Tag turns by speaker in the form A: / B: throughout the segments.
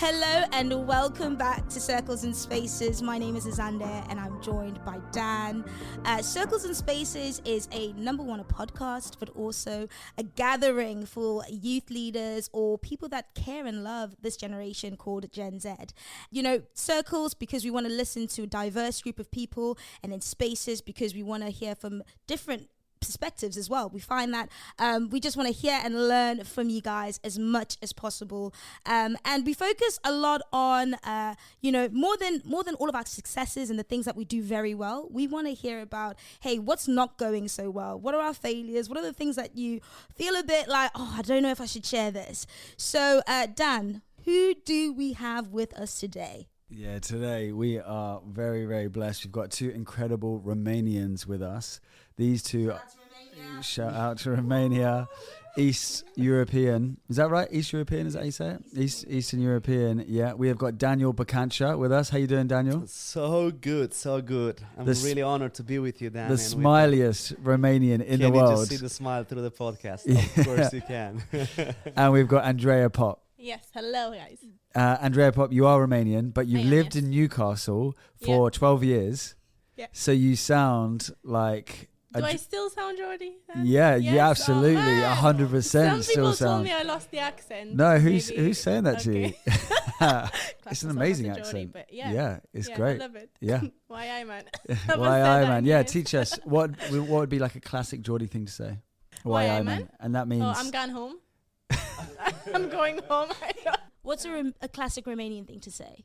A: Hello and welcome back to Circles and Spaces. My name is Azande and I'm joined by Dan. Circles and Spaces is a #1 podcast, but also a gathering for youth leaders or people that care and love this generation called Gen Z. You know, Circles because we want to listen to a diverse group of people, and then Spaces because we want to hear from different perspectives as well. We find that we just want to hear and learn from you guys as much as possible, and we focus a lot on more than all of our successes and the things that we do very well. We want to hear about, hey, what's not going so well, what are our failures, what are the things that you feel a bit like, oh, I don't know if I should share this. So Dan, who do we have with us today?
B: Yeah, today we are very, very blessed. We've got two incredible Romanians with us. These two, shout out to Romania, East European. Is that right? East European, is that how you say it? Eastern European, yeah. We have got Daniel Bacancha with us. How you doing, Daniel?
C: So good, so good. I'm really honored to be with you, Dan.
B: The smiliest Romanian in the world.
C: Can you just see the smile through the podcast? Of course you can.
B: And we've got Andrea Pop.
D: Yes, hello guys.
B: Andrea Pop, you are Romanian, but you've lived in Newcastle for 12 years.
D: Yeah.
B: So you sound like...
D: Do I still sound Geordie?
B: Yeah,
D: yes?
B: you absolutely, 100%
D: Some
B: still
D: people
B: sound...
D: told me I lost the accent.
B: No, who's saying that to you? It's an
D: myself
B: amazing
D: as a Geordie,
B: accent.
D: but
B: Yeah, it's great.
D: I love it.
B: Yeah.
D: Why I man?
B: Why I man? Yeah, teach us. What would be like a classic Geordie thing to say?
D: Why I man?
B: And that means...
D: Oh, I'm going home. I'm going home.
A: What's a classic Romanian thing to say?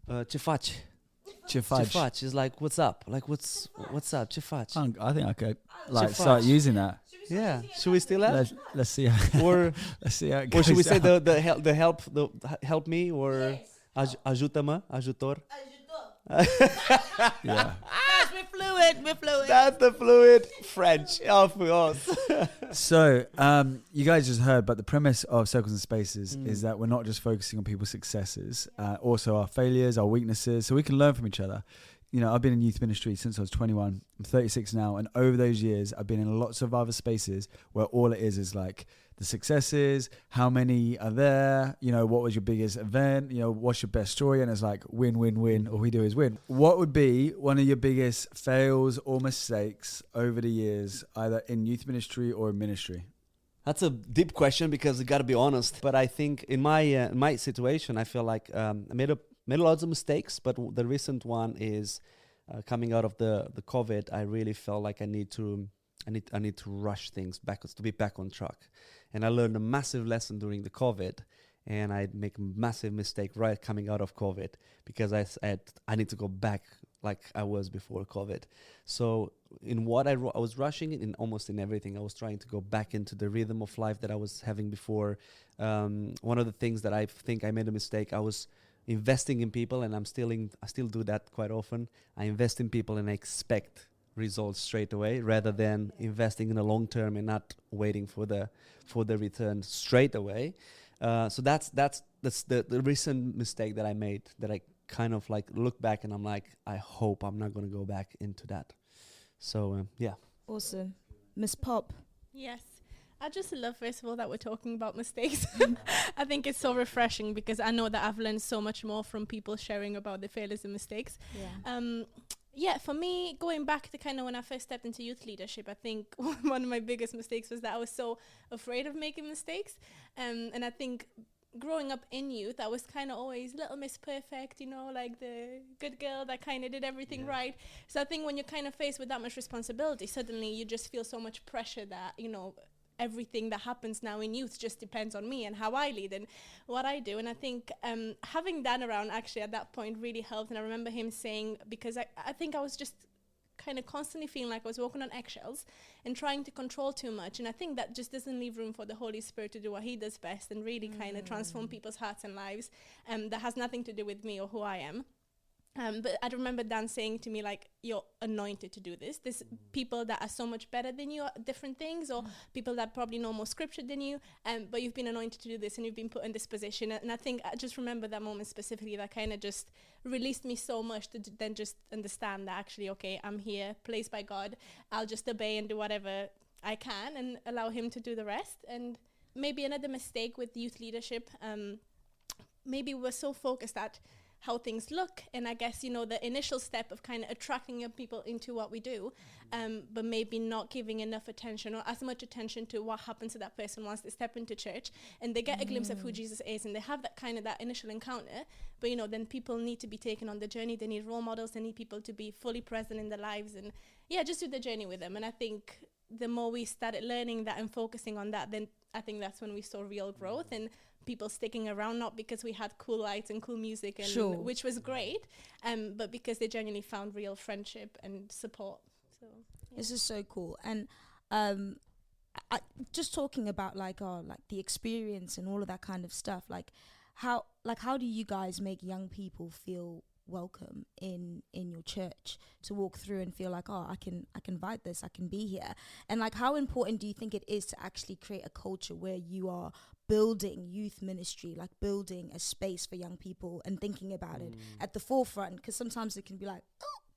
C: Ce faci?
B: Ce faci
C: is like, what's up? Like, what's up? Ce faci?
B: I think I could start using that.
C: Yeah. Should we steal that?
B: Let's see how
C: Or
B: let's see how it goes.
C: or should we say
B: down.
C: the help me, or ajută-mă, ajutor?
B: Yeah.
A: Yes, we're fluid.
C: That's the fluid French, of course.
B: So, you guys just heard, but the premise of Circles and Spaces is that we're not just focusing on people's successes, also our failures, our weaknesses, so we can learn from each other. You know, I've been in youth ministry since I was 21. I'm 36 now, and over those years, I've been in lots of other spaces where all it is like the successes, how many are there, you know, what was your biggest event, you know, what's your best story, and it's like win, win, win, all we do is win. What would be one of your biggest fails or mistakes over the years, either in youth ministry or in ministry?
C: That's a deep question because you got to be honest. But I think in my situation, I feel like I made lots of mistakes. But the recent one is coming out of the COVID. I really felt like I need to rush things back to be back on track. And I learned a massive lesson during the COVID, and I make a massive mistake right coming out of COVID because I said I need to go back like I was before COVID. So in what I was rushing in almost in everything. I was trying to go back into the rhythm of life that I was having before. One of the things that I think I made a mistake, I was investing in people, and I still do that quite often. I invest in people and I expect results straight away rather than investing in the long term and not waiting for the return straight away. So that's the recent mistake that I made, that I kind of like look back and I'm like, I hope I'm not going to go back into that. So yeah.
A: Awesome. Miss Pop.
D: Yes. I just love, first of all, that we're talking about mistakes. I think it's so refreshing because I know that I've learned so much more from people sharing about their failures and mistakes. Yeah. For me, going back to kind of when I first stepped into youth leadership, I think one of my biggest mistakes was that I was so afraid of making mistakes. And I think growing up in youth, I was kind of always Little Miss Perfect, you know, like the good girl that kind of did everything right. So I think when you're kind of faced with that much responsibility, suddenly you just feel so much pressure that, you know, everything that happens now in youth just depends on me and how I lead and what I do. And I think having Dan around actually at that point really helped. And I remember him saying, because I think I was just kind of constantly feeling like I was walking on eggshells and trying to control too much. And I think that just doesn't leave room for the Holy Spirit to do what he does best and really kind of transform people's hearts and lives. That has nothing to do with me or who I am. But I remember Dan saying to me, like, you're anointed to do this. There's people that are so much better than you at different things, or people that probably know more scripture than you, but you've been anointed to do this and you've been put in this position. And I think I just remember that moment specifically that kind of just released me so much to then just understand that actually, okay, I'm here, placed by God. I'll just obey and do whatever I can and allow him to do the rest. And maybe another mistake with youth leadership, maybe we're so focused at how things look, and I guess, you know, the initial step of kind of attracting young people into what we do, but maybe not giving enough attention or as much attention to what happens to that person once they step into church and they get a glimpse of who Jesus is, and they have that kind of that initial encounter. But, you know, then people need to be taken on the journey. They need role models. They need people to be fully present in their lives, and just do the journey with them. And I think the more we started learning that and focusing on that, then I think that's when we saw real growth and people sticking around, not because we had cool lights and cool music, and which was great, but because they genuinely found real friendship and support. So
A: this is so cool. And just talking about like the experience and all of that kind of stuff, how do you guys make young people feel welcome in your church, to walk through and feel like, I can vibe this, I can be here? And like, how important do you think it is to actually create a culture where you are building youth ministry, like building a space for young people and thinking about it at the forefront? Because sometimes it can be like,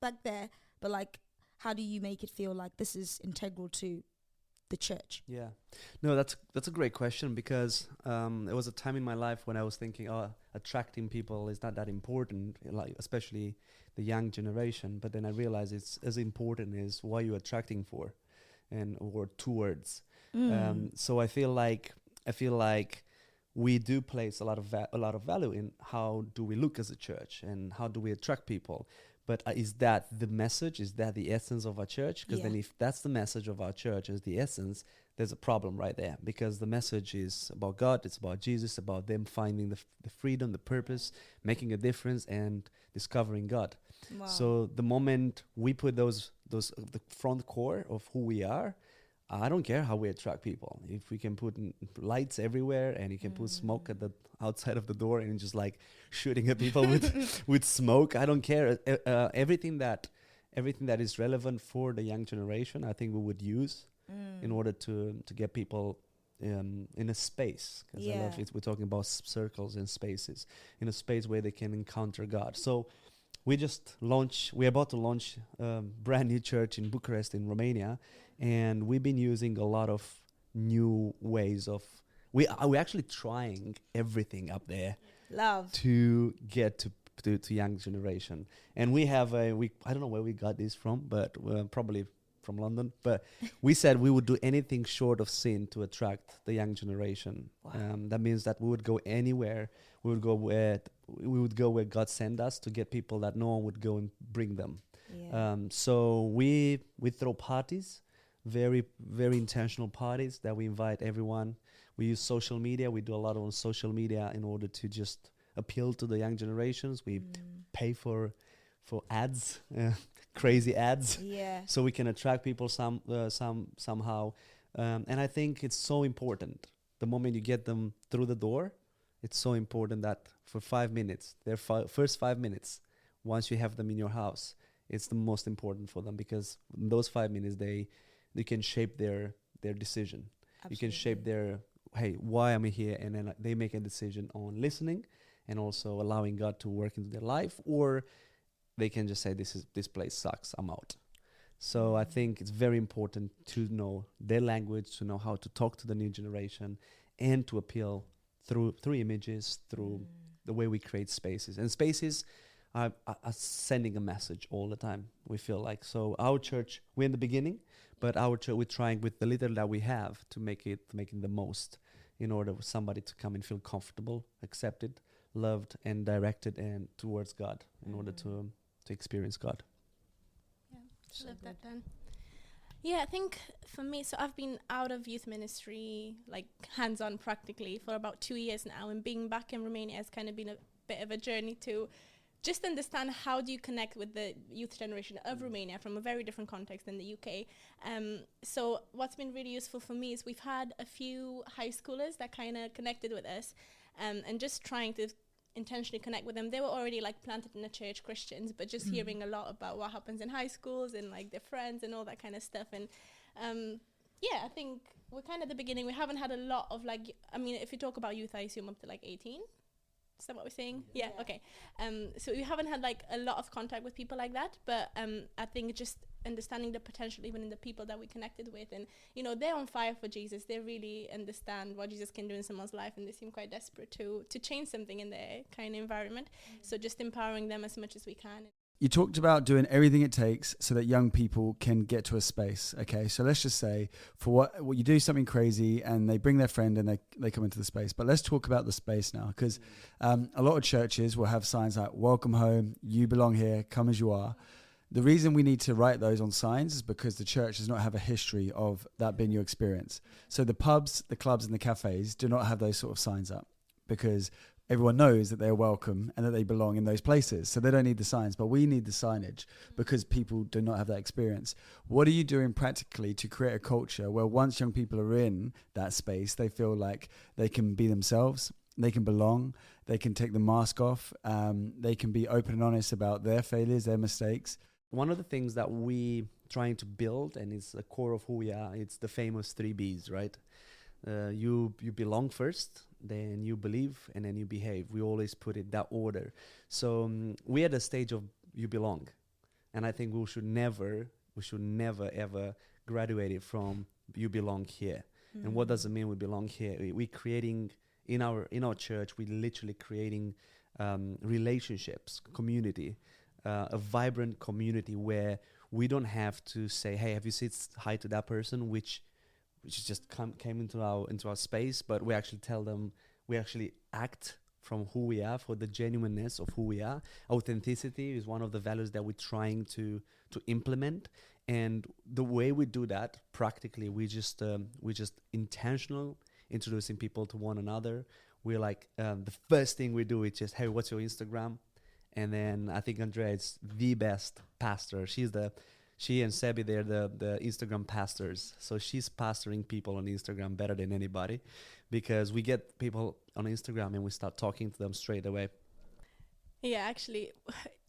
A: back there, but like, how do you make it feel like this is integral to the church?
C: No, that's a great question, because there was a time in my life when I was thinking, attracting people is not that important, like especially the young generation. But then I realized it's as important as what you're attracting for, or towards. So I feel like we do place a lot of value in how do we look as a church and how do we attract people. But is that the message? Is that the essence of our church? Because then if that's the message of our church, is the essence, there's a problem right there. Because the message is about God, it's about Jesus, about them finding the freedom, the purpose, making a difference, and discovering God.
A: Wow.
C: So the moment we put those the front core of who we are, I don't care how we attract people. If we can put lights everywhere, and you can put smoke at the outside of the door and just like shooting at people with smoke, I don't care. Everything that is relevant for the young generation, I think we would use in order to get people in a space. Because I love it. We're talking about circles and spaces, in a space where they can encounter God. So we're about to launch a brand new church in Bucharest in Romania. And we've been using a lot of new ways of, we're actually trying everything up there.
A: Love.
C: To get to young generation. And we have I don't know where we got this from, but probably from London. But we said we would do anything short of sin to attract the young generation.
A: Wow.
C: That means that we would go anywhere. We would go where God sent us to get people that no one would go and bring them.
A: Yeah.
C: So we throw parties. Very, very intentional parties that we invite everyone. We use social media. We do a lot on social media in order to just appeal to the young generations. We pay for ads, crazy ads, so we can attract people somehow. And I think it's so important. The moment you get them through the door, it's so important that for 5 minutes, their first 5 minutes, once you have them in your house, it's the most important for them, because in those 5 minutes they can shape their decision. Absolutely. You can shape their, hey, why am I here? And then they make a decision on listening and also allowing God to work into their life, or they can just say, this place sucks, I'm out. So I think it's very important to know their language, to know how to talk to the new generation, and to appeal through images, through the way we create spaces. And spaces are sending a message all the time, we feel like. So our church, we're in the beginning, but our church, we're trying with the little that we have to make it the most, in order for somebody to come and feel comfortable, accepted, loved, and directed and towards God, in order to experience God.
D: I love that, Dan. Yeah, I think for me, so I've been out of youth ministry, like hands-on practically, for about 2 years now, and being back in Romania has kind of been a bit of a journey to just understand how do you connect with the youth generation of Romania from a very different context than the UK. So what's been really useful for me is we've had a few high schoolers that kind of connected with us, and just trying to intentionally connect with them. They were already like planted in a church, Christians, but just hearing a lot about what happens in high schools and like their friends and all that kind of stuff. And I think we're kind of at the beginning. We haven't had a lot of like, I mean, if you talk about youth, I assume up to like 18. Is that what we're saying? Yeah. Okay. So we haven't had like a lot of contact with people like that, but I think just understanding the potential even in the people that we connected with, and you know, they're on fire for Jesus. They really understand what Jesus can do in someone's life, and they seem quite desperate to change something in their kind of environment. So just empowering them as much as we can.
B: You talked about doing everything it takes so that young people can get to a space. Okay, so let's just say for what you do something crazy and they bring their friend and they come into the space. But let's talk about the space now, because a lot of churches will have signs like "Welcome home," "You belong here," "Come as you are." The reason we need to write those on signs is because the church does not have a history of that being your experience. So the pubs, the clubs, and the cafes do not have those sort of signs up, because everyone knows that they're welcome and that they belong in those places. So they don't need the signs, but we need the signage because people do not have that experience. What are you doing practically to create a culture where once young people are in that space, they feel like they can be themselves, they can belong, they can take the mask off, they can be open and honest about their failures, their mistakes?
C: One of the things that we trying to build, and it's the core of who we are, it's the famous 3 Bs, right? You belong first, then you believe, and then you behave. We always put it that order. So we're at the stage of you belong, and I think we should never ever graduate it from you belong here. And what does it mean we belong here? We creating in our church, we literally creating relationships, community, a vibrant community where we don't have to say, hey, have you said hi to that person, which just came into our space, but we actually tell them, we actually act from who we are, for the genuineness of who we are. Authenticity is one of the values that we're trying to implement, and the way we do that practically, we just intentional introducing people to one another. We're like the first thing we do is just, hey, what's your Instagram? And then I think Andrea is the best pastor. She and Sebi, they're the Instagram pastors. So she's pastoring people on Instagram better than anybody, because we get people on Instagram and we start talking to them straight away.
D: Yeah, actually,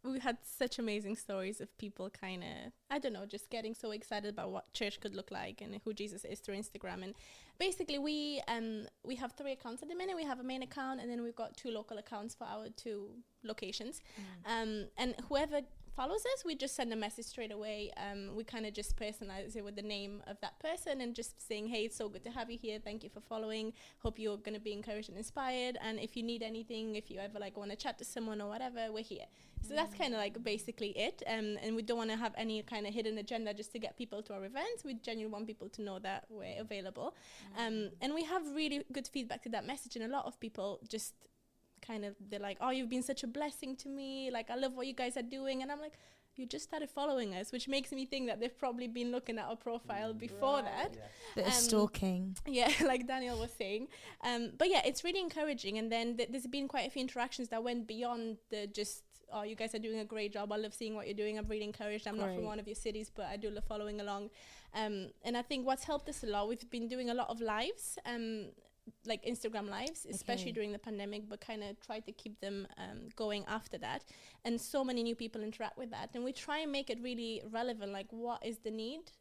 D: we had such amazing stories of people kind of, I don't know, just getting so excited about what church could look like and who Jesus is through Instagram. And basically, we have 3 accounts at the minute. We have a main account, and then we've got 2 local accounts for our 2 locations. And whoever follows us, we just send a message straight away. We kind of just personalize it with the name of that person and just saying, hey, it's so good to have you here, thank you for following, hope you're going to be encouraged and inspired, and if you need anything, if you ever like want to chat to someone or whatever, we're here. So that's kind of like basically it, and we don't want to have any kind of hidden agenda just to get people to our events. We genuinely want people to know that we're available. And we have really good feedback to that message, and a lot of people just kind of, they're like, oh, you've been such a blessing to me, like I love what you guys are doing. And I'm like, you just started following us, which makes me think that they've probably been looking at our profile before that.
A: Bit of stalking.
D: Yeah, like Daniel was saying. But yeah, it's really encouraging. And then there's been quite a few interactions that went beyond the just, oh, you guys are doing a great job, I love seeing what you're doing, I'm really encouraged, I'm not from one of your cities, but I do love following along. And I think what's helped us a lot, we've been doing a lot of lives, like Instagram lives, especially during the pandemic, but kind of try to keep them going after that. And so many new people interact with that. And we try and make it really relevant, like what is the need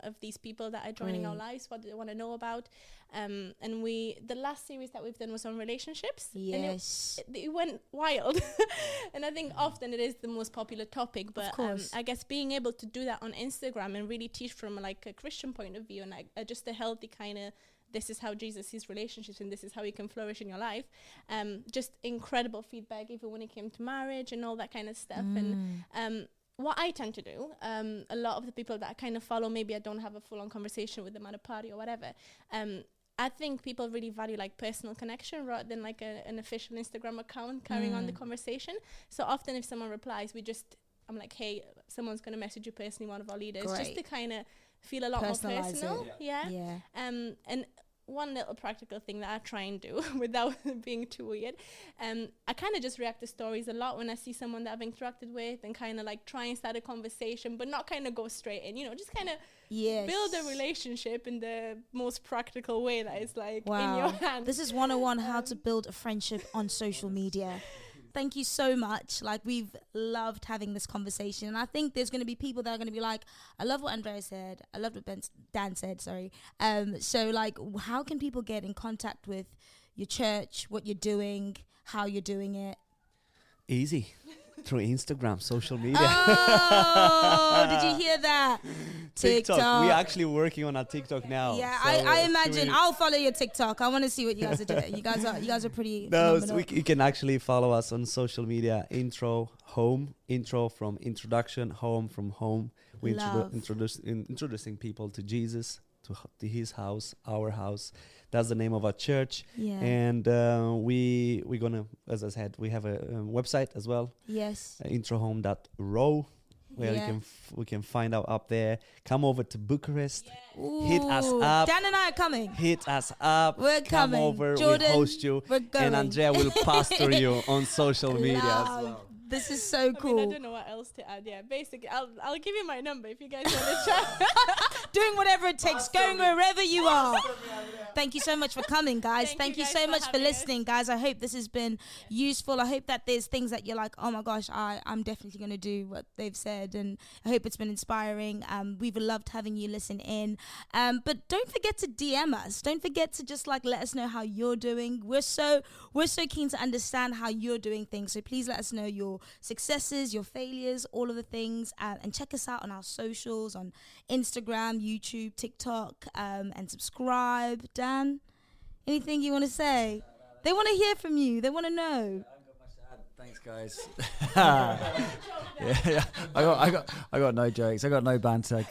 D: of these people that are joining our lives, what do they want to know about. And the last series that we've done was on relationships.
A: Yes.
D: And it went wild. And I think often it is the most popular topic, but I guess being able to do that on Instagram and really teach from like a Christian point of view and like just a healthy kind of, this is how Jesus sees relationships and this is how you can flourish in your life. Just incredible feedback, even when it came to marriage and all that kind of stuff. And what I tend to do, a lot of the people that I kind of follow, maybe I don't have a full-on conversation with them at a party or whatever. I think people really value like personal connection rather than like an official Instagram account carrying on the conversation. So often if someone replies, I'm like, hey, someone's going to message you personally, one of our leaders, just to kind of feel a lot more personal. And one little practical thing that I try and do without being too weird, I kind of just react to stories a lot when I see someone that I've interacted with and kind of like try and start a conversation, but not kind of go straight in, just kind of build a relationship in the most practical way that is like in your hand.
A: This is 101 how to build a friendship on social media. Thank you so much. Like, we've loved having this conversation. And I think there's going to be people that are going to be like, I love what Andrea said. I love what Dan said, sorry. So, like, how can people get in contact with your church, what you're doing, how you're doing it?
C: Easy. Through Instagram, social media.
A: Oh, did you hear that? TikTok.
C: We're actually working on our TikTok now.
A: Yeah,
C: so
A: I imagine I'll follow your TikTok. I want to see what you guys are doing. You guys are pretty.
C: No,
A: phenomenal.
C: you can actually follow us on social media. Intro from introduction, home from home. We
A: Love.
C: introducing people to Jesus, to His house, our house. That's the name of our church.
A: Yeah.
C: And we're gonna, as I said, we have a website as well.
A: Yes.
C: Introhome.ro, where we can find out up there. Come over to Bucharest. Hit us
A: Ooh,
C: up.
A: Dan and I are coming.
C: Hit us up.
A: We're
C: Come
A: coming.
C: over.
A: Jordan,
C: we'll host you.
A: We're going.
C: And Andrea will pastor you on social media as
A: Love.
C: well.
A: This is so cool.
D: I don't know what else to add. Yeah, basically, I'll give you my number if you guys want to chat.
A: Doing whatever it takes, going wherever you are. Thank you so much for coming, guys.
D: Thank
A: Thank
D: you
A: you
D: guys
A: so
D: for
A: much for
D: having us.
A: listening, guys. I hope this has been useful. I hope that there's things that you're like, oh my gosh, I'm definitely going to do what they've said. And I hope it's been inspiring. We've loved having you listen in. But don't forget to DM us. Don't forget to just like let us know how you're doing. We're so keen to understand how you're doing things. So please let us know your successes, your failures, all of the things, and check us out on our socials on Instagram, YouTube, TikTok, and subscribe. Dan, anything you want to say? They want to hear from you. They want to know.
B: Thanks, guys. yeah. I got no jokes. I got no banter.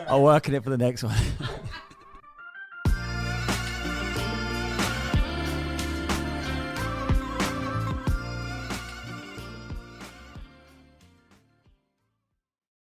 B: I'll work on it for the next one.